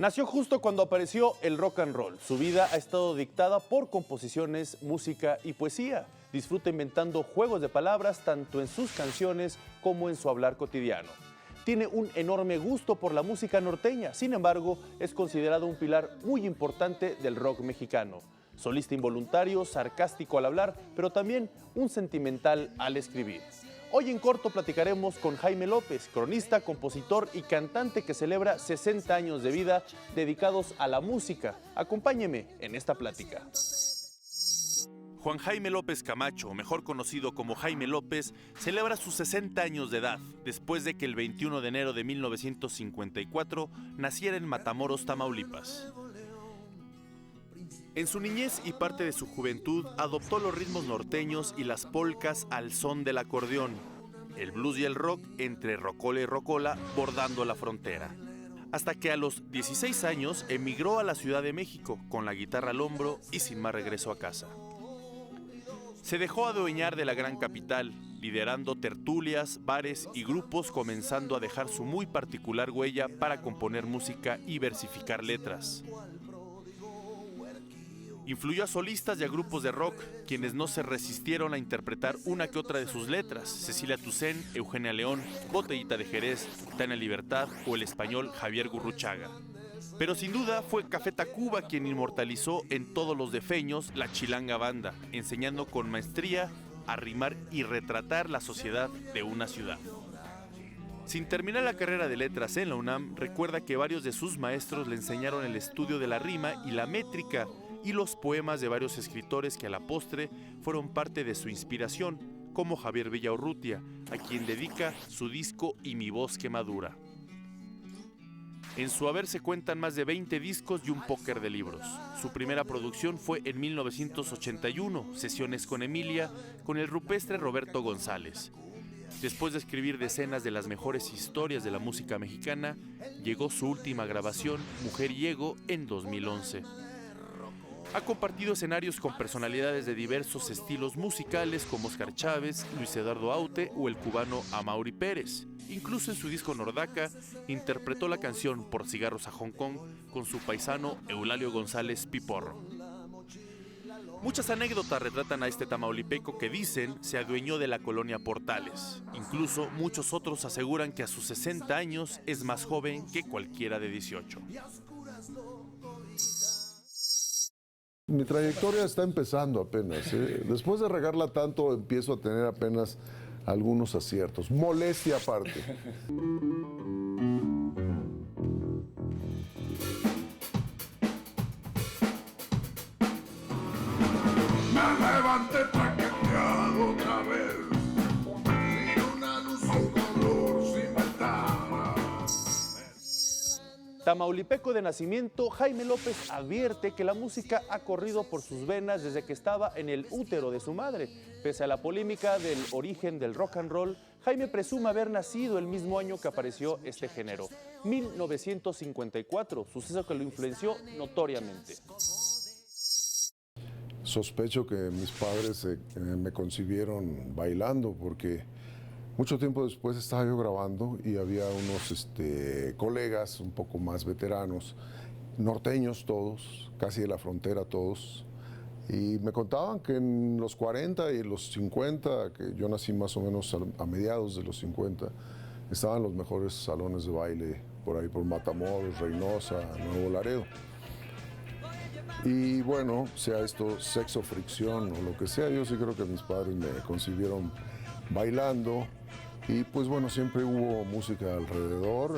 Nació justo cuando apareció el rock and roll. Su vida ha estado dictada por composiciones, música y poesía. Disfruta inventando juegos de palabras tanto en sus canciones como en su hablar cotidiano. Tiene un enorme gusto por la música norteña, sin embargo, es considerado un pilar muy importante del rock mexicano. Solista involuntario, sarcástico al hablar, pero también un sentimental al escribir. Hoy en corto platicaremos con Jaime López, cronista, compositor y cantante que celebra 60 años de vida dedicados a la música. Acompáñeme en esta plática. Juan Jaime López Camacho, mejor conocido como Jaime López, celebra sus 60 años de edad, después de que el 21 de enero de 1954 naciera en Matamoros, Tamaulipas. En su niñez y parte de su juventud adoptó los ritmos norteños y las polcas al son del acordeón, el blues y el rock entre rocola y rocola bordando la frontera. Hasta que a los 16 años emigró a la Ciudad de México con la guitarra al hombro y sin más regreso a casa. Se dejó adueñar de la gran capital, liderando tertulias, bares y grupos, comenzando a dejar su muy particular huella para componer música y versificar letras. Influyó a solistas y a grupos de rock, quienes no se resistieron a interpretar una que otra de sus letras: Cecilia Toussaint, Eugenia León, Botellita de Jerez, Tania Libertad o el español Javier Gurruchaga. Pero sin duda fue Café Tacuba quien inmortalizó en todos los defeños la Chilanga Banda, enseñando con maestría a rimar y retratar la sociedad de una ciudad. Sin terminar la carrera de letras en la UNAM, recuerda que varios de sus maestros le enseñaron el estudio de la rima y la métrica, y los poemas de varios escritores que a la postre fueron parte de su inspiración, como Javier Villaurrutia, a quien dedica su disco Y mi voz que madura. En su haber se cuentan más de 20 discos y un póker de libros. Su primera producción fue en 1981, Sesiones con Emilia, con el rupestre Roberto González. Después de escribir decenas de las mejores historias de la música mexicana, llegó su última grabación, Mujer y Ego, en 2011. Ha compartido escenarios con personalidades de diversos estilos musicales como Oscar Chávez, Luis Eduardo Aute o el cubano Amaury Pérez. Incluso en su disco Nordaca interpretó la canción Por cigarros a Hong Kong con su paisano Eulalio González Piporro. Muchas anécdotas retratan a este tamaulipeco que dicen se adueñó de la colonia Portales. Incluso muchos otros aseguran que a sus 60 años es más joven que cualquiera de 18. Mi trayectoria está empezando apenas. Después de regarla tanto, empiezo a tener apenas algunos aciertos. Molestia aparte. Me levanté traqueteado otra vez. Sin una luz, un color, sin ventana. Tamaulipeco de nacimiento, Jaime López advierte que la música ha corrido por sus venas desde que estaba en el útero de su madre. Pese a la polémica del origen del rock and roll, Jaime presume haber nacido el mismo año que apareció este género, 1954, suceso que lo influenció notoriamente. Sospecho que mis padres me concibieron bailando porque mucho tiempo después estaba yo grabando y había unos colegas un poco más veteranos, norteños todos, casi de la frontera todos, y me contaban que en los 40 y los 50, que yo nací más o menos a mediados de los 50, estaban los mejores salones de baile por ahí por Matamoros, Reynosa, Nuevo Laredo. Y bueno, sea esto sexo, fricción o lo que sea, yo sí creo que mis padres me concibieron bailando. Y pues bueno, siempre hubo música alrededor,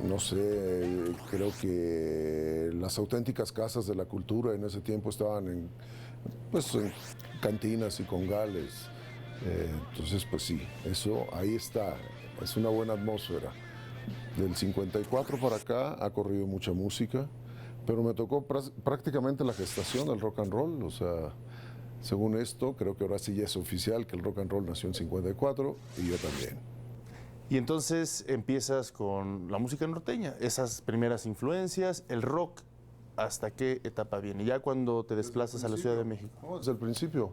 no sé, creo que las auténticas casas de la cultura en ese tiempo estaban en cantinas y congales, entonces pues sí, eso ahí está, es una buena atmósfera. Del 54 para acá ha corrido mucha música, pero me tocó prácticamente la gestación del rock and roll, o sea, según esto, creo que ahora sí ya es oficial que el rock and roll nació en 54 y yo también. Y entonces empiezas con la música norteña, esas primeras influencias, el rock, ¿hasta qué etapa viene? Ya cuando te desplazas a la Ciudad de México. No, desde el principio,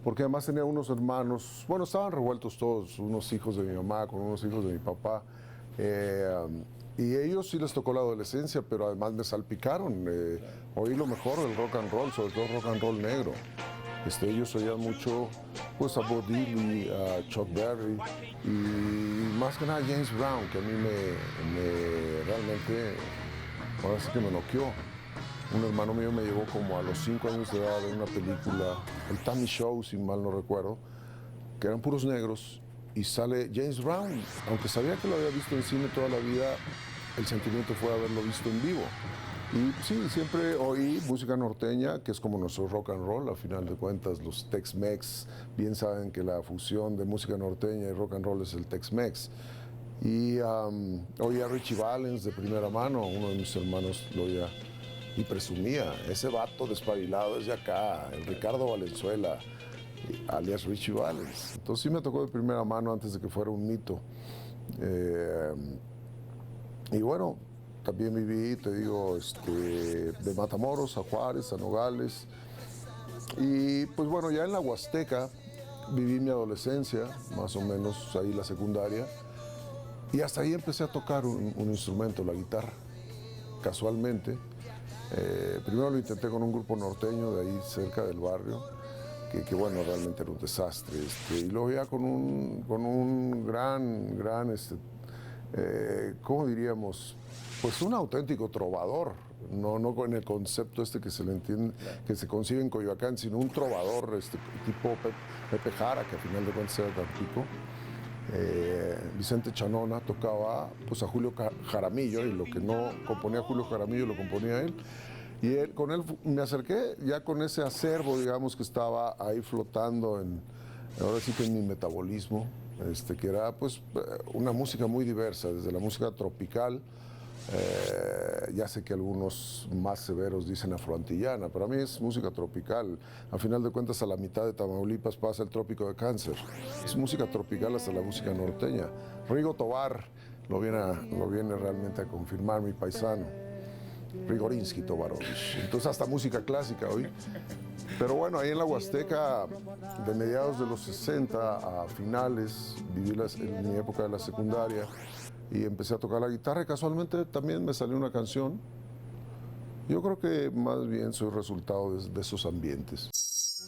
porque además tenía unos hermanos, bueno, estaban revueltos todos, unos hijos de mi mamá con unos hijos de mi papá. Y ellos sí les tocó la adolescencia, pero además me salpicaron. Oí lo mejor del rock and roll, sobre todo rock and roll negro. Ellos oían mucho pues, a Bo Diddley, a Chuck Berry y más que nada James Brown, que a mí realmente, ahora sí que me noqueó. Un hermano mío me llevó como a los 5 años de edad a ver una película, el Tammy Show, si mal no recuerdo, que eran puros negros, y sale James Brown. Aunque sabía que lo había visto en cine toda la vida, el sentimiento fue haberlo visto en vivo. Y sí, siempre oí música norteña, que es como nuestro rock and roll, a final de cuentas. Los Tex-Mex bien saben que la fusión de música norteña y rock and roll es el Tex-Mex. Y oí a Richie Valens de primera mano, uno de mis hermanos lo oía y presumía, ese vato despabilado es de acá, el Ricardo Valenzuela, alias Richie Valens. Entonces sí me tocó de primera mano antes de que fuera un mito. Y bueno, también viví, te digo, de Matamoros a Juárez, a Nogales. Y pues bueno, ya en la Huasteca viví mi adolescencia, más o menos ahí la secundaria. Y hasta ahí empecé a tocar un instrumento, la guitarra, casualmente. Primero lo intenté con un grupo norteño de ahí cerca del barrio, que bueno, realmente era un desastre. Y luego ya con un gran, ¿cómo diríamos? Pues un auténtico trovador, no con el concepto que se le entiende, que se consigue en Coyoacán, sino un trovador tipo Pepe Jara, que al final de cuentas era Tampico. Vicente Chanona tocaba pues a Julio Jaramillo, y lo que no componía Julio Jaramillo lo componía él. Y con él me acerqué ya con ese acervo, digamos, que estaba ahí flotando ahora sí que en mi metabolismo, que era pues una música muy diversa, desde la música tropical, ya sé que algunos más severos dicen afroantillana, pero a mí es música tropical. Al final de cuentas, a la mitad de Tamaulipas pasa el trópico de Cáncer. Es música tropical hasta la música norteña. Rigo Tobar lo viene realmente a confirmar, mi paisano. Rigorinsky Tobarovich. Entonces hasta música clásica hoy. Pero bueno, ahí en la Huasteca, de mediados de los 60 a finales, viví en mi época de la secundaria y empecé a tocar la guitarra y casualmente también me salió una canción. Yo creo que más bien soy resultado de esos ambientes.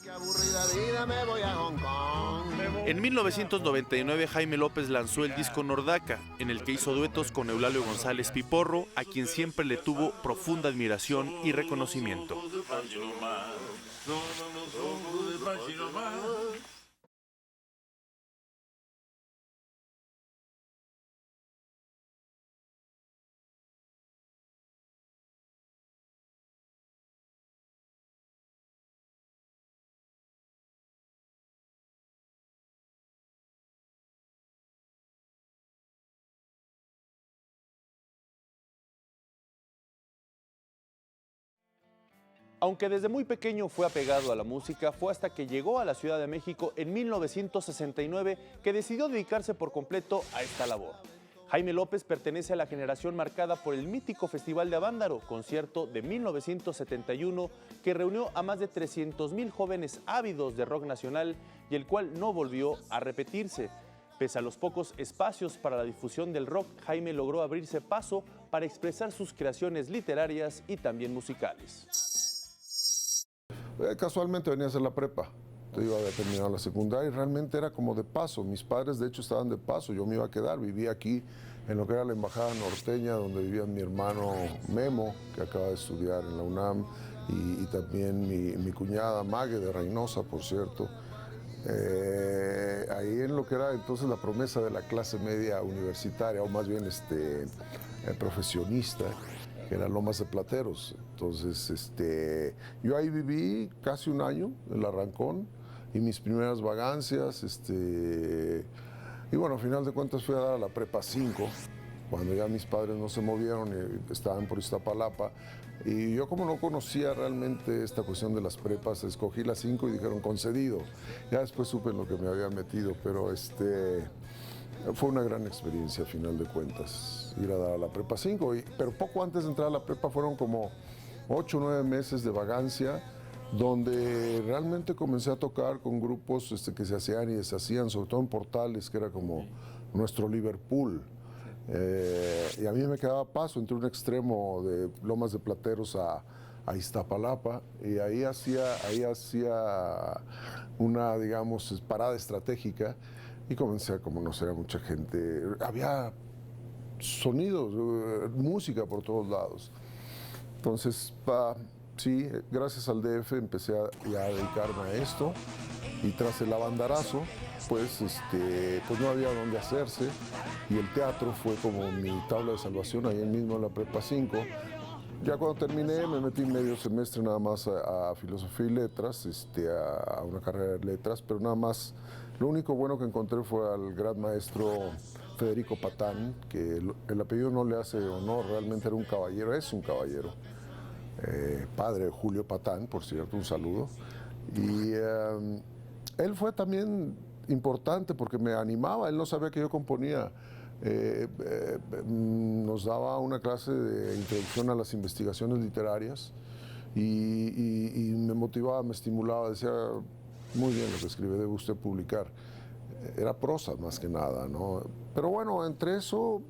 Qué aburrida vida, me voy a Hong Kong. En 1999 Jaime López lanzó el disco Nordaca, en el que hizo duetos con Eulalio González Piporro, a quien siempre le tuvo profunda admiración y reconocimiento. Aunque desde muy pequeño fue apegado a la música, fue hasta que llegó a la Ciudad de México en 1969 que decidió dedicarse por completo a esta labor. Jaime López pertenece a la generación marcada por el mítico Festival de Avándaro, concierto de 1971 que reunió a más de 300,000 jóvenes ávidos de rock nacional y el cual no volvió a repetirse. Pese a los pocos espacios para la difusión del rock, Jaime logró abrirse paso para expresar sus creaciones literarias y también musicales. Casualmente venía a hacer la prepa. Te digo, había terminado la secundaria y realmente era como de paso. Mis padres, de hecho, estaban de paso. Yo me iba a quedar. Vivía aquí en lo que era la Embajada Norteña, donde vivía mi hermano Memo, que acaba de estudiar en la UNAM, y también mi cuñada Mague de Reynosa, por cierto. Ahí en lo que era entonces la promesa de la clase media universitaria, o más bien profesionista, que era Lomas de Plateros. Entonces, yo ahí viví casi un año, el arrancón, y mis primeras vagancias, y bueno, al final de cuentas fui a dar a la prepa 5, cuando ya mis padres no se movieron y estaban por Iztapalapa, y yo como no conocía realmente esta cuestión de las prepas, escogí la 5 y dijeron concedido. Ya después supe en lo que me había metido, pero fue una gran experiencia a final de cuentas, ir a dar a la prepa 5, pero poco antes de entrar a la prepa fueron como 8 o 9 meses de vagancia, donde realmente comencé a tocar con grupos que se hacían y deshacían, sobre todo en Portales, que era como nuestro Liverpool. Y a mí me quedaba paso entre un extremo de Lomas de Plateros a Iztapalapa, y ahí hacía una, digamos, parada estratégica, y comencé a conocer a mucha gente. Había sonidos, música por todos lados. Entonces, sí, gracias al DF empecé ya a dedicarme a esto, y tras el abandarazo, pues no había dónde hacerse, y el teatro fue como mi tabla de salvación ahí mismo en la Prepa 5. Ya cuando terminé me metí medio semestre nada más a Filosofía y Letras, a una carrera de letras, pero nada más, lo único bueno que encontré fue al gran maestro Federico Patán, que el apellido no le hace honor, realmente era un caballero, es un caballero, padre de Julio Patán, por cierto, un saludo. Y él fue también importante porque me animaba, él no sabía que yo componía. Nos daba una clase de introducción a las investigaciones literarias y me motivaba, me estimulaba, decía, muy bien lo que escribe, debe usted publicar. Era prosa más que nada, ¿no? Pero bueno, entre eso,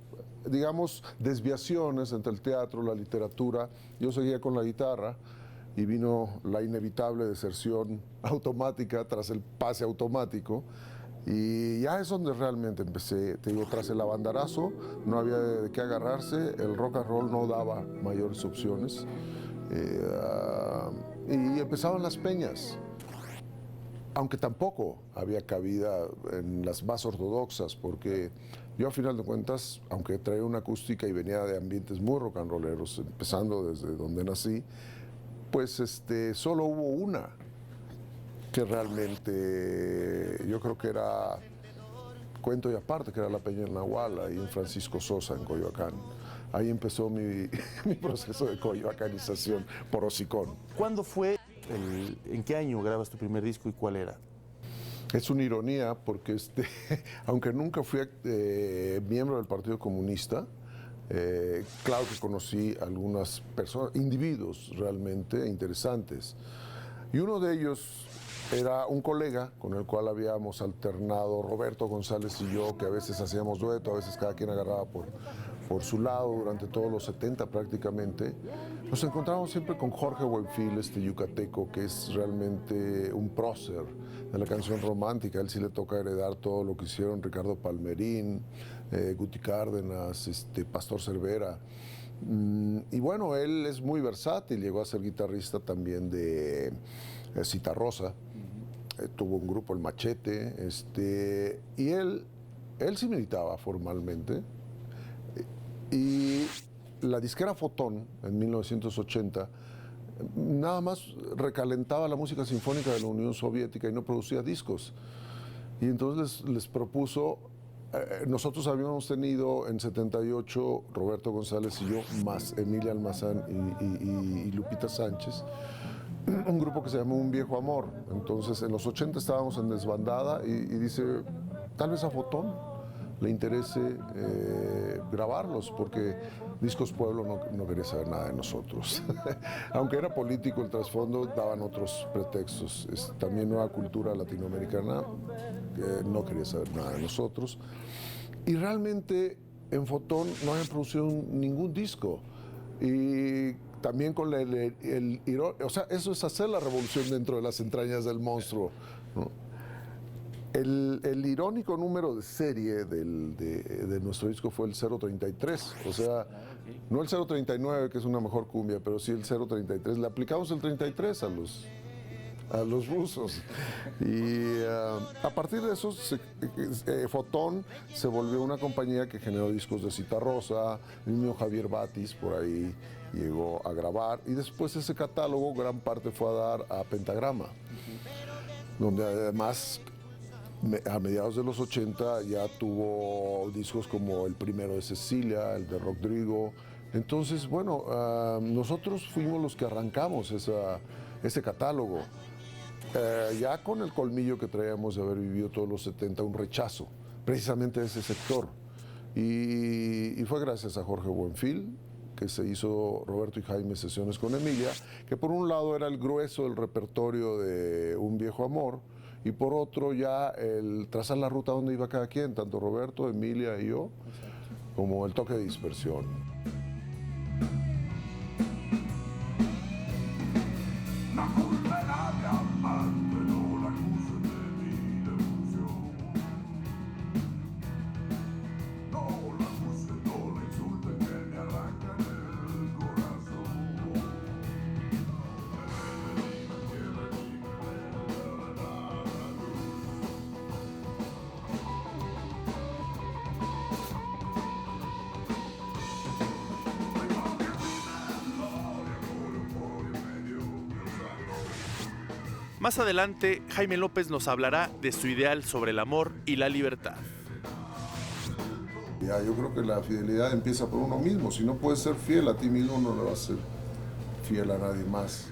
digamos, desviaciones entre el teatro, la literatura, yo seguía con la guitarra y vino la inevitable deserción automática tras el pase automático. Y ya es donde realmente empecé, te digo, tras el abandarazo, no había de qué agarrarse, el rock and roll no daba mayores opciones, y empezaban las peñas, aunque tampoco había cabida en las más ortodoxas, porque yo a final de cuentas, aunque traía una acústica y venía de ambientes muy rock and rolleros, empezando desde donde nací, pues solo hubo una que realmente yo creo que era cuento y aparte, que era la Peña del Nahual, ahí en Francisco Sosa, en Coyoacán. Ahí empezó mi proceso de coyoacanización por hocicón. ¿Cuándo fue, en qué año grabas tu primer disco y cuál era? Es una ironía porque aunque nunca fui miembro del Partido Comunista, claro que conocí algunas personas, individuos realmente interesantes. Y uno de ellos era un colega con el cual habíamos alternado, Roberto González y yo, que a veces hacíamos dueto, a veces cada quien agarraba por su lado durante todos los 70 prácticamente. Nos encontramos siempre con Jorge Buenfil, yucateco, que es realmente un prócer de la canción romántica. A él sí le toca heredar todo lo que hicieron Ricardo Palmerín, Guti Cárdenas, Pastor Cervera. Y bueno, él es muy versátil, llegó a ser guitarrista también de Citarrosa, tuvo un grupo, El Machete, y él sí militaba formalmente, y la disquera Fotón, en 1980, nada más recalentaba la música sinfónica de la Unión Soviética y no producía discos. Y entonces les propuso, nosotros habíamos tenido en 78, Roberto González y yo, más Emilia Almazán y Lupita Sánchez, un grupo que se llamó Un Viejo Amor. Entonces en los 80 estábamos en desbandada y dice, tal vez a Fotón le interese grabarlos, porque Discos Pueblo no quería saber nada de nosotros. Aunque era político el trasfondo, daban otros pretextos. También Nueva Cultura Latinoamericana no quería saber nada de nosotros. Y realmente en Fotón no habían producido ningún disco. Y también con o sea, eso es hacer la revolución dentro de las entrañas del monstruo, ¿no? El irónico número de serie de nuestro disco fue el 033, o sea, no el 039, que es una mejor cumbia, pero sí el 033. Le aplicamos el 33 a los rusos. Y a partir de eso, Fotón se volvió una compañía que generó discos de Citarrosa, el mismo Javier Batis por ahí llegó a grabar, y después ese catálogo gran parte fue a dar a Pentagrama, donde además a mediados de los 80 ya tuvo discos como el primero de Cecilia, el de Rodrigo. Entonces, bueno, nosotros fuimos los que arrancamos ese catálogo, ya con el colmillo que traíamos de haber vivido todos los 70, un rechazo precisamente de ese sector. Y fue gracias a Jorge Buenfil que se hizo Roberto y Jaime sesiones con Emilia, que por un lado era el grueso del repertorio de Un Viejo Amor, y por otro ya el trazar la ruta donde iba cada quien, tanto Roberto, Emilia y yo. como el toque de dispersión. La culpa era mi amante, no la acuse de mi devoción. No la acuse, no la insulte, que me arrancan el corazón. Más adelante, Jaime López nos hablará de su ideal sobre el amor y la libertad. Ya, yo creo que la fidelidad empieza por uno mismo. Si no puedes ser fiel a ti mismo, no le vas a ser fiel a nadie más.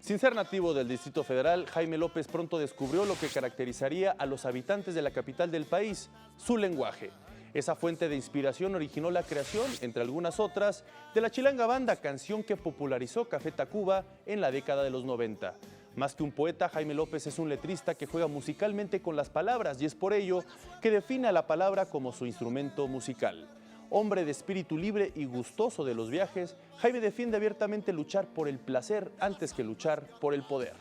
Sin ser nativo del Distrito Federal, Jaime López pronto descubrió lo que caracterizaría a los habitantes de la capital del país, su lenguaje. Esa fuente de inspiración originó la creación, entre algunas otras, de la Chilanga Banda, canción que popularizó Café Tacuba en la década de los 90. Más que un poeta, Jaime López es un letrista que juega musicalmente con las palabras y es por ello que define a la palabra como su instrumento musical. Hombre de espíritu libre y gustoso de los viajes, Jaime defiende abiertamente luchar por el placer antes que luchar por el poder.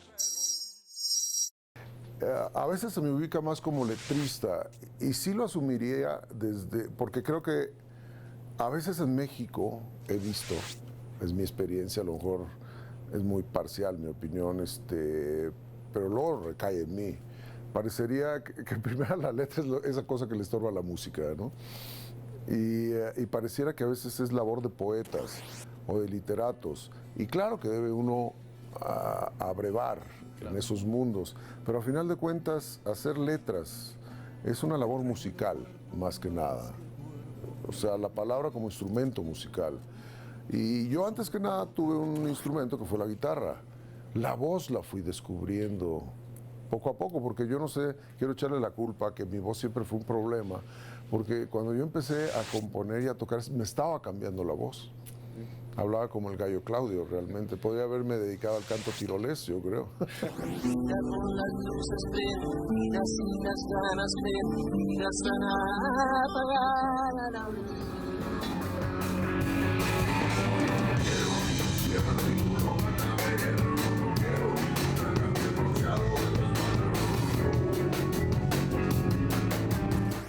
A veces se me ubica más como letrista y sí lo asumiría porque creo que a veces en México he visto, es mi experiencia, a lo mejor es muy parcial mi opinión, pero luego recae en mí. Parecería que primero la letra es esa cosa que le estorba a la música, ¿no? Y pareciera que a veces es labor de poetas o de literatos. Y claro que debe uno abrevar en esos mundos, pero a final de cuentas hacer letras es una labor musical más que nada. O sea, la palabra como instrumento musical. Y yo antes que nada tuve un instrumento que fue la guitarra. La voz la fui descubriendo poco a poco, porque yo no sé, quiero echarle la culpa que mi voz siempre fue un problema, porque cuando yo empecé a componer y a tocar me estaba cambiando la voz. Hablaba como el gallo Claudio, realmente. Podría haberme dedicado al canto tirolés, yo creo.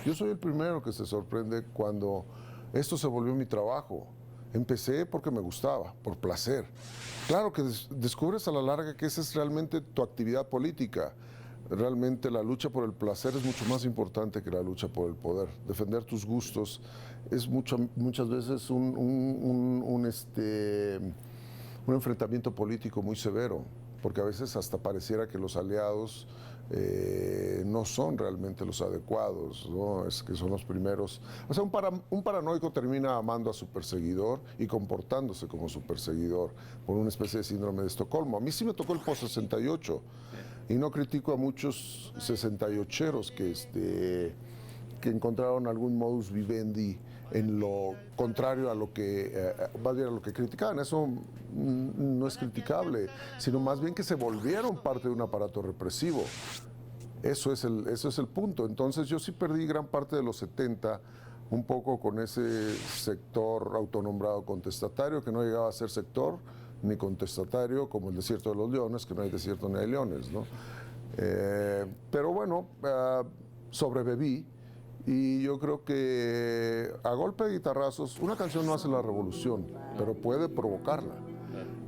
Yo soy el primero que se sorprende cuando esto se volvió mi trabajo. Empecé porque me gustaba, por placer. Claro que descubres a la larga que esa es realmente tu actividad política. Realmente la lucha por el placer es mucho más importante que la lucha por el poder. Defender tus gustos es muchas veces un enfrentamiento político muy severo, porque a veces hasta pareciera que los aliados no son realmente los adecuados, ¿no? Es que son los primeros. O sea, un paranoico termina amando a su perseguidor y comportándose como su perseguidor por una especie de síndrome de Estocolmo. A mí sí me tocó el post-68 y no critico a muchos 68eros que encontraron algún modus vivendi en lo contrario a lo que más bien a lo que criticaban. Eso no es criticable, sino más bien que se volvieron parte de un aparato represivo. Eso es el punto. Entonces yo sí perdí gran parte de los 70 un poco con ese sector autonombrado contestatario, que no llegaba a ser sector ni contestatario, como el desierto de los leones, que no hay desierto ni hay leones, ¿no? Pero bueno, sobreviví. Y yo creo que a golpe de guitarrazos, una canción no hace la revolución, pero puede provocarla.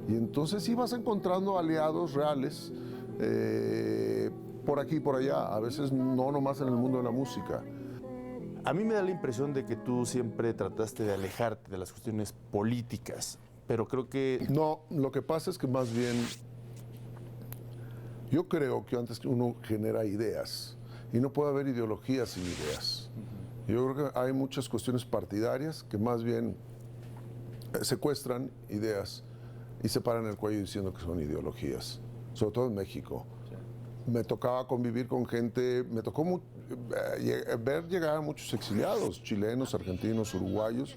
Y entonces sí vas encontrando aliados reales por aquí y por allá, a veces no nomás en el mundo de la música. A mí me da la impresión de que tú siempre trataste de alejarte de las cuestiones políticas, pero creo que... No, lo que pasa es que más bien yo creo que antes uno genera ideas y no puede haber ideologías sin ideas. Yo creo que hay muchas cuestiones partidarias que más bien secuestran ideas y se paran el cuello diciendo que son ideologías, sobre todo en México. me tocaba convivir con gente, me tocó ver llegar a muchos exiliados, chilenos, argentinos, uruguayos.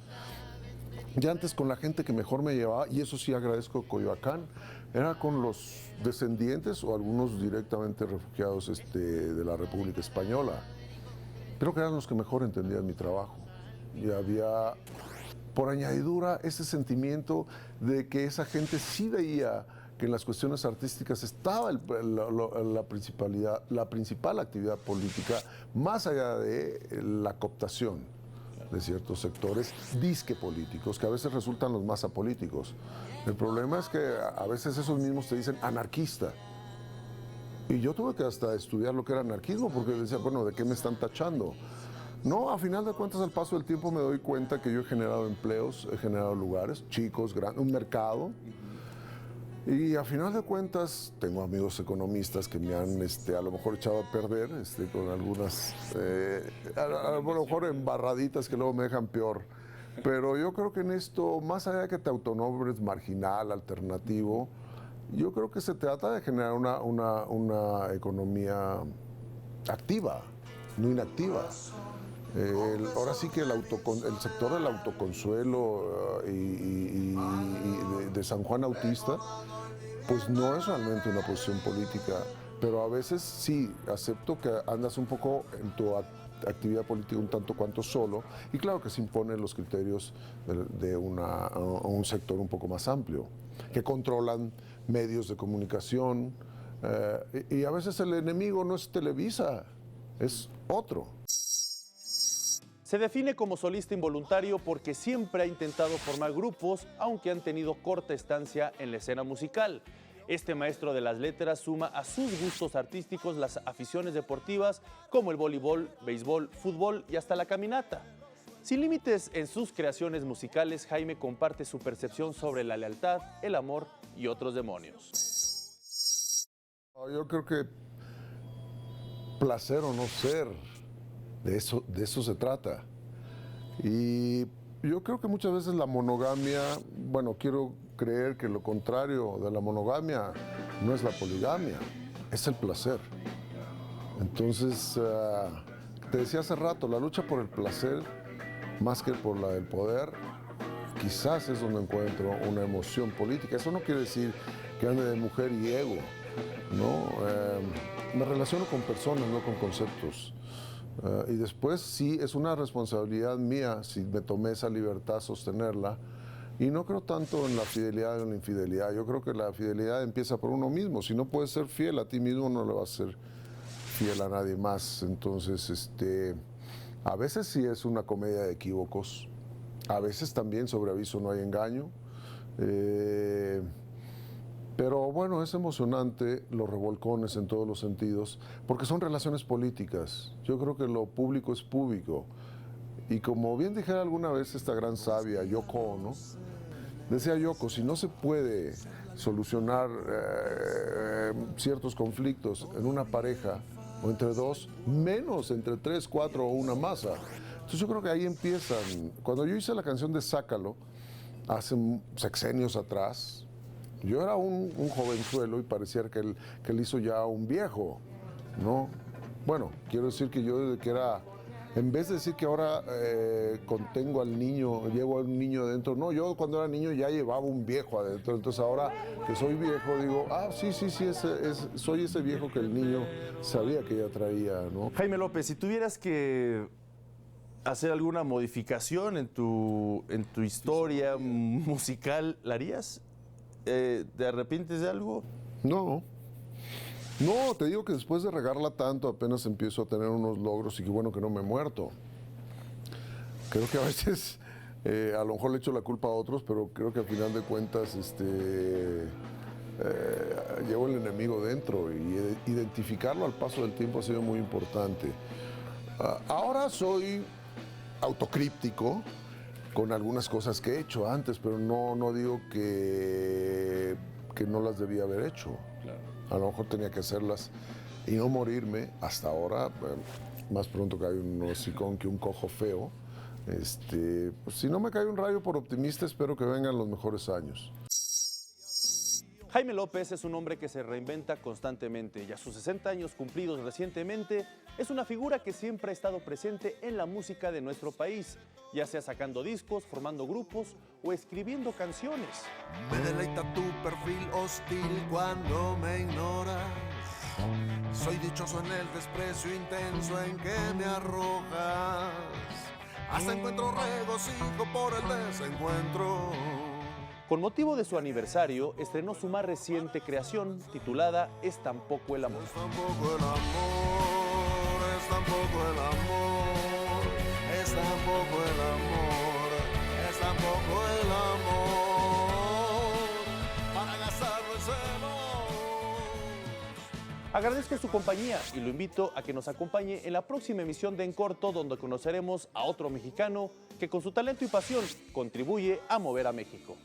Y antes con la gente que mejor me llevaba, y eso sí agradezco Coyoacán, era con los descendientes o algunos directamente refugiados de la República Española. Creo que eran los que mejor entendían mi trabajo. Y había, por añadidura, ese sentimiento de que esa gente sí veía que en las cuestiones artísticas estaba la principal actividad política, más allá de la cooptación de ciertos sectores disque políticos, que a veces resultan los más apolíticos. El problema es que a veces esos mismos te dicen anarquista. Y yo tuve que hasta estudiar lo que era anarquismo, porque decía, bueno, ¿de qué me están tachando? No, a final de cuentas, al paso del tiempo me doy cuenta que yo he generado empleos, he generado lugares, chicos, un mercado. Y a final de cuentas, tengo amigos economistas que me han a lo mejor echado a perder con algunas, a lo mejor embarraditas que luego me dejan peor. Pero yo creo que en esto, más allá de que te autonombres marginal, alternativo, yo creo que se trata de generar una economía activa, no inactiva. Ahora sí que el sector del autoconsuelo y de San Juan Autista, pues no es realmente una posición política, pero a veces sí acepto que andas un poco en tu actividad política un tanto cuanto solo, y claro que se imponen los criterios de un sector un poco más amplio, que controlan medios de comunicación, y a veces el enemigo no es Televisa, es otro. Se define como solista involuntario porque siempre ha intentado formar grupos, aunque han tenido corta estancia en la escena musical. Este maestro de las letras suma a sus gustos artísticos las aficiones deportivas como el voleibol, béisbol, fútbol y hasta la caminata. Sin límites en sus creaciones musicales, Jaime comparte su percepción sobre la lealtad, el amor y otros demonios. Yo creo que placer o no ser, de eso se trata. Y yo creo que muchas veces la monogamia, bueno, quiero creer que lo contrario de la monogamia no es la poligamia, es el placer. Entonces, te decía hace rato, la lucha por el placer, más que por la del poder, quizás es donde encuentro una emoción política. Eso no quiere decir que ande de mujer y ego, ¿no? Me relaciono con personas, no con conceptos. Y después sí, es una responsabilidad mía si me tomé esa libertad sostenerla. Y no creo tanto en la fidelidad o en la infidelidad. Yo creo que la fidelidad empieza por uno mismo. Si no puedes ser fiel a ti mismo, no le vas a ser fiel a nadie más. Entonces, a veces sí es una comedia de equívocos. A veces también sobre aviso no hay engaño. Pero bueno, es emocionante los revolcones en todos los sentidos, porque son relaciones políticas. Yo creo que lo público es público. Y como bien dijera alguna vez esta gran sabia, Yoko Ono, decía Yoko, si no se puede solucionar ciertos conflictos en una pareja o entre dos, menos entre 3, 4 o una masa. Entonces yo creo que ahí empiezan. Cuando yo hice la canción de Sácalo, hace sexenios atrás, yo era un jovenzuelo y parecía que él hizo ya un viejo, ¿no? Bueno, quiero decir que yo desde que era, en vez de decir que ahora contengo al niño, llevo a un niño adentro, no, yo cuando era niño ya llevaba un viejo adentro, entonces ahora que soy viejo digo, sí, soy ese viejo que el niño sabía que ya traía, ¿no? Jaime López, si tuvieras que hacer alguna modificación en tu historia musical, ¿la harías? ¿Te arrepientes de algo? No, te digo que después de regarla tanto apenas empiezo a tener unos logros y que bueno que no me he muerto. Creo que a veces a lo mejor le echo la culpa a otros, pero creo que al final de cuentas llevo el enemigo dentro y identificarlo al paso del tiempo ha sido muy importante. Ahora soy autocríptico con algunas cosas que he hecho antes, pero no digo que no las debía haber hecho. Claro. A lo mejor tenía que hacerlas y no morirme hasta ahora, más pronto cae un hocicón que un cojo feo. Pues, si no me cae un rayo por optimista, espero que vengan los mejores años. Jaime López es un hombre que se reinventa constantemente y a sus 60 años cumplidos recientemente es una figura que siempre ha estado presente en la música de nuestro país, ya sea sacando discos, formando grupos o escribiendo canciones. Me deleita tu perfil hostil cuando me ignoras. Soy dichoso en el desprecio intenso en que me arrojas. Hasta encuentro regocijo por el desencuentro. Con motivo de su aniversario, estrenó su más reciente creación, titulada Es tan poco el amor. Es tan poco el amor, es tan poco el amor, es tan poco el amor, es tan poco el amor, para gastarlo en celos. Agradezco su compañía y lo invito a que nos acompañe en la próxima emisión de En Corto, donde conoceremos a otro mexicano que con su talento y pasión contribuye a mover a México.